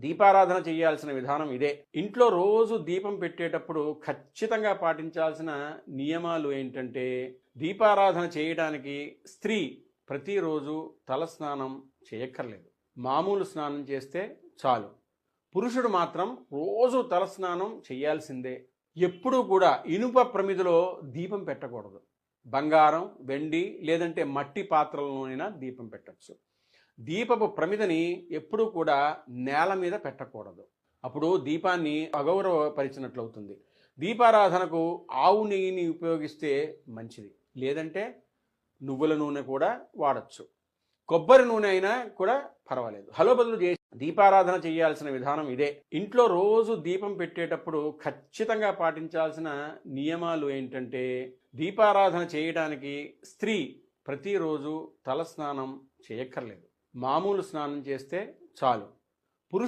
దీపారాధన చేయాల్సిన విధానం ఇదే. ఇంట్లో రోజు దీపం పెట్టేటప్పుడు ఖచ్చితంగా పాటించాల్సిన నియమాలు ఏంటంటే, దీపారాధన చేయడానికి స్త్రీ ప్రతిరోజు తలస్నానం చేయక్కర్లేదు. మామూలు స్నానం చేస్తే చాలు. పురుషుడు మాత్రం రోజు తలస్నానం చేయాల్సిందే. ఎప్పుడూ కూడా ఇనుప ప్రమిదిలో దీపం పెట్టకూడదు. బంగారం, వెండి లేదంటే మట్టి పాత్రలలోనైనా దీపం పెట్టచ్చు. దీపపు ప్రమిదని ఎప్పుడూ కూడా నేల మీద పెట్టకూడదు. అప్పుడు దీపాన్ని అగౌరవపరిచినట్లవుతుంది. దీపారాధనకు ఆవు నెయ్యిని ఉపయోగిస్తే మంచిది. లేదంటే నువ్వుల నూనె కూడా వాడచ్చు. కొబ్బరి నూనె అయినా కూడా పర్వాలేదు. హలో బదులు చేసి దీపారాధన చేయాల్సిన విధానం ఇదే. ఇంట్లో రోజు దీపం పెట్టేటప్పుడు ఖచ్చితంగా పాటించాల్సిన నియమాలు ఏంటంటే, దీపారాధన చేయడానికి స్త్రీ ప్రతిరోజు తలస్నానం చేయక్కర్లేదు. మామూలు స్నానం చేస్తే చాలు.